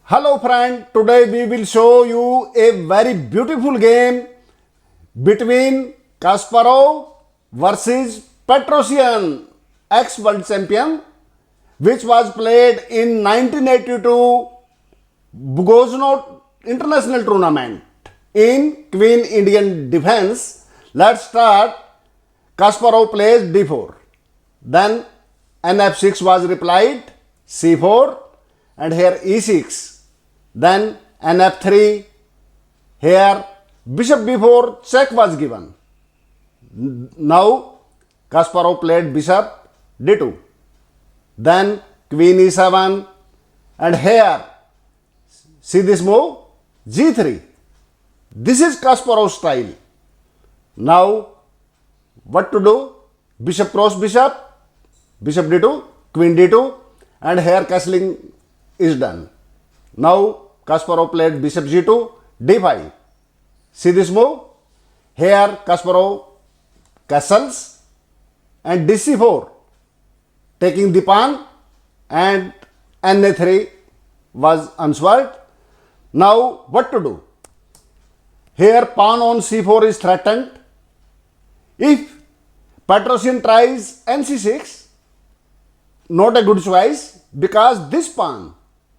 Hello friend, today we will show you a very beautiful game between Kasparov versus Petrosian, ex-world champion, which was played in 1982 Bugosno International Tournament in Queen Indian Defense. Let's start. Kasparov plays d4. Then nf6 was replied, c4, and here e6. Then nf3, here bishop b4 check was given. Now Kasparov played bishop d2. Then queen e7, and here see this move, g3. This is Kasparov's style. Now what to do? Bishop cross bishop, bishop d2, queen d2, and here castling is done. Now Kasparov played bishop g2, d5. See this move? Here Kasparov castles and dc4, taking the pawn, and na3 was answered. Now what to do? Here pawn on c4 is threatened. If Petrosian tries nc6, not a good choice because this pawn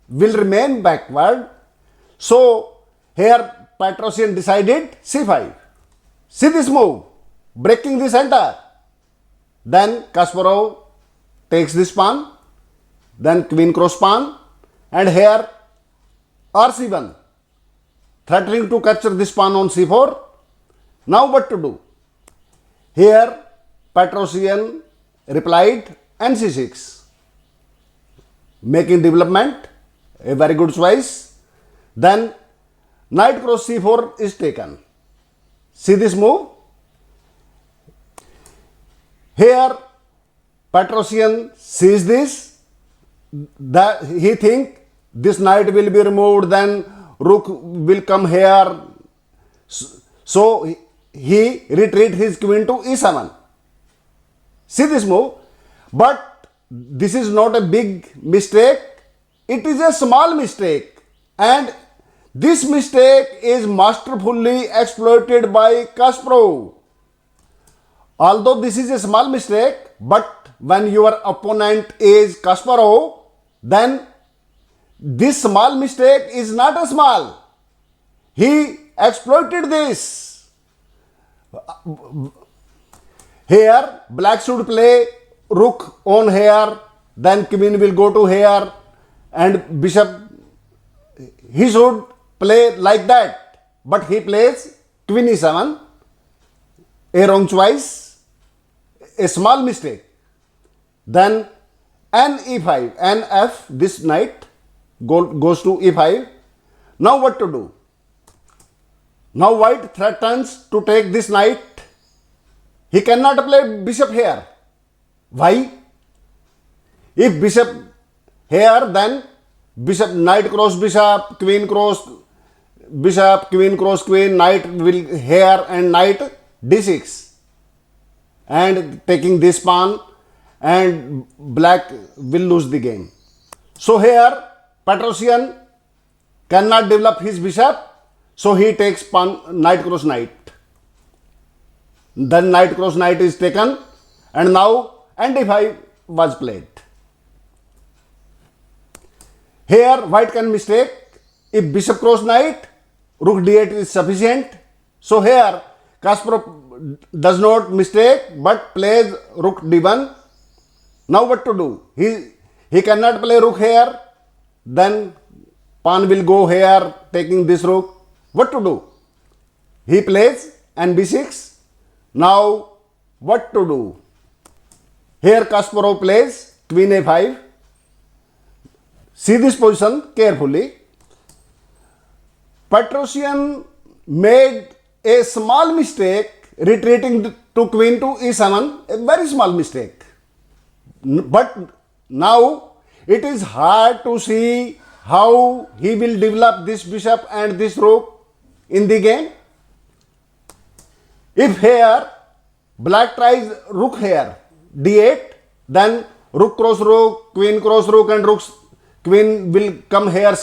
will remain backward. So here Petrosian decided c5. See this move, breaking the center. Then Kasparov takes this pawn, then queen cross pawn, and here rc1, threatening to capture this pawn on c4. Now what to do? Here Petrosian replied nc6, making development a very good choice. Then knight cross c4 is taken. See this move? Here Petrosian sees this, that he think this knight will be removed, then rook will come here. So he retreat his queen to e7. See this move? But this is not a big mistake. It is a small mistake, and this mistake is masterfully exploited by Kasparov. Although this is a small mistake, but when your opponent is Kasparov, then this small mistake is not a small. He exploited this. Here black should play rook on here, then queen will go to here, and bishop, he should play like that, but he plays queen e7, a wrong choice, a small mistake. Then n e5, nf, this knight goes to e5. Now what to do? Now white threatens to take this knight. He cannot play bishop here. Why? If bishop here, then bishop, knight cross bishop, queen cross bishop, queen cross queen, knight will here, and knight d6, and taking this pawn, and black will lose the game. So here Petrosian cannot develop his bishop, so he takes pawn, knight cross knight. Then knight cross knight is taken, and now d5 was played. Here white can mistake. If bishop cross knight, rook d8 is sufficient. So here Kasparov does not mistake but plays rook d1. Now what to do? He cannot play rook here. Then pawn will go here, taking this rook. What to do? He plays nb6. Now what to do? Here Kasparov plays queen a5. See this position carefully. Petrosian made a small mistake retreating to queen to e7, a very small mistake. But now it is hard to see how he will develop this bishop and this rook in the game. If here black tries rook here, d8, then rook cross rook, queen cross rook, and queen will come here,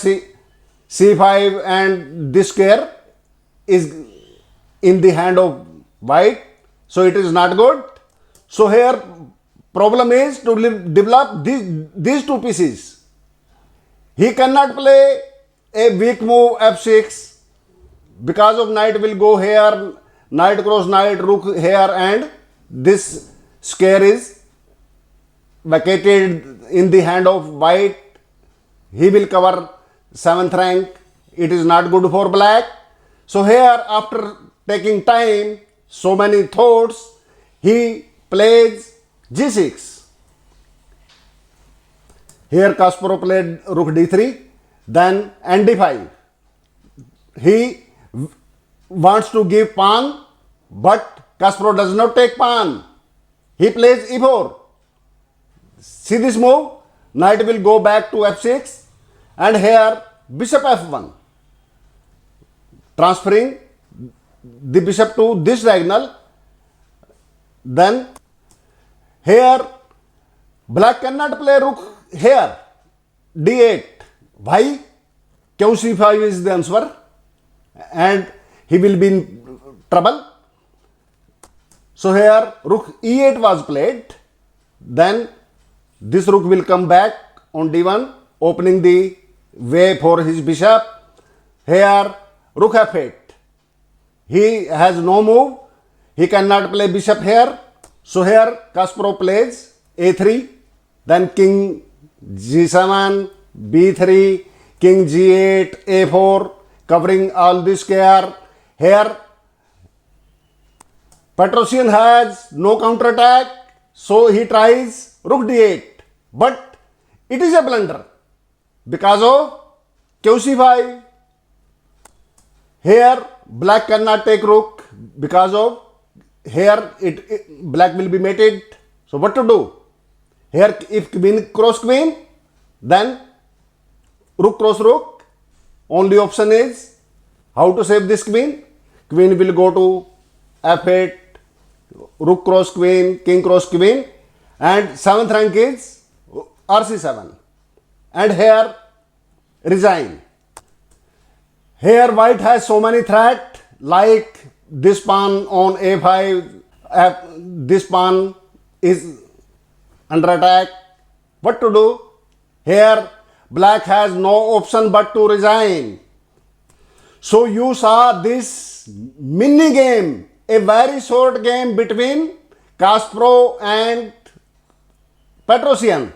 c5 and this square is in the hand of white, so it is not good. So here problem is to develop these two pieces. He cannot play a weak move f6 because of knight will go here, knight cross knight, rook here, and this square is vacated in the hand of white. He will cover 7th rank. It is not good for black. So here, after taking time, so many thoughts, he plays g6. Here Kasparov played rook d3, then nd5. He wants to give pawn, but Kasparov does not take pawn. He plays e4. See this move? Knight will go back to f6, and here bishop f1. Transferring the bishop to this diagonal. Then here black cannot play rook here, d8. Why? Q c5 is the answer, and he will be in trouble. So here rook e8 was played. Then this rook will come back on d1, opening the way for his bishop. Here rook f8. He has no move. He cannot play bishop here. So here Kasparov plays a3, then king g7, b3, king g8, a4, covering all this square. Here Petrosian has no counter attack, so he tries rook d8, but it is a blunder because of q c5. Here black cannot take rook because of here black will be mated. So what to do? Here if queen cross queen, then rook cross rook. Only option is how to save this queen. Queen will go to f8, rook cross queen, king cross queen, and 7th rank is rc7. And here resign. Here white has so many threats, like this pawn on a5, this pawn is under attack. What to do? Here black has no option but to resign. So you saw this mini game, a very short game between Kasparov and Petrosian.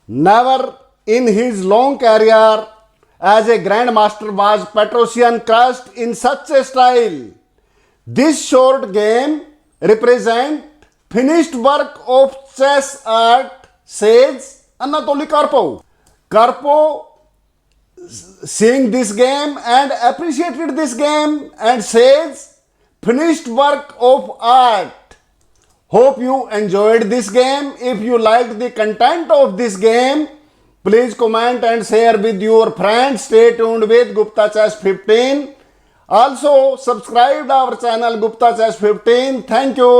Never in his long career as a grandmaster was Petrosian crushed in such a style. This short game represents finished work of chess art, says Anatoly Karpov. Karpov seeing this game and appreciated this game and says finished work of art. Hope you enjoyed this game. If you liked the content of this game, please comment and share with your friends. Stay tuned with Gupta Chess 15. Also subscribe our channel Gupta Chess 15. Thank you.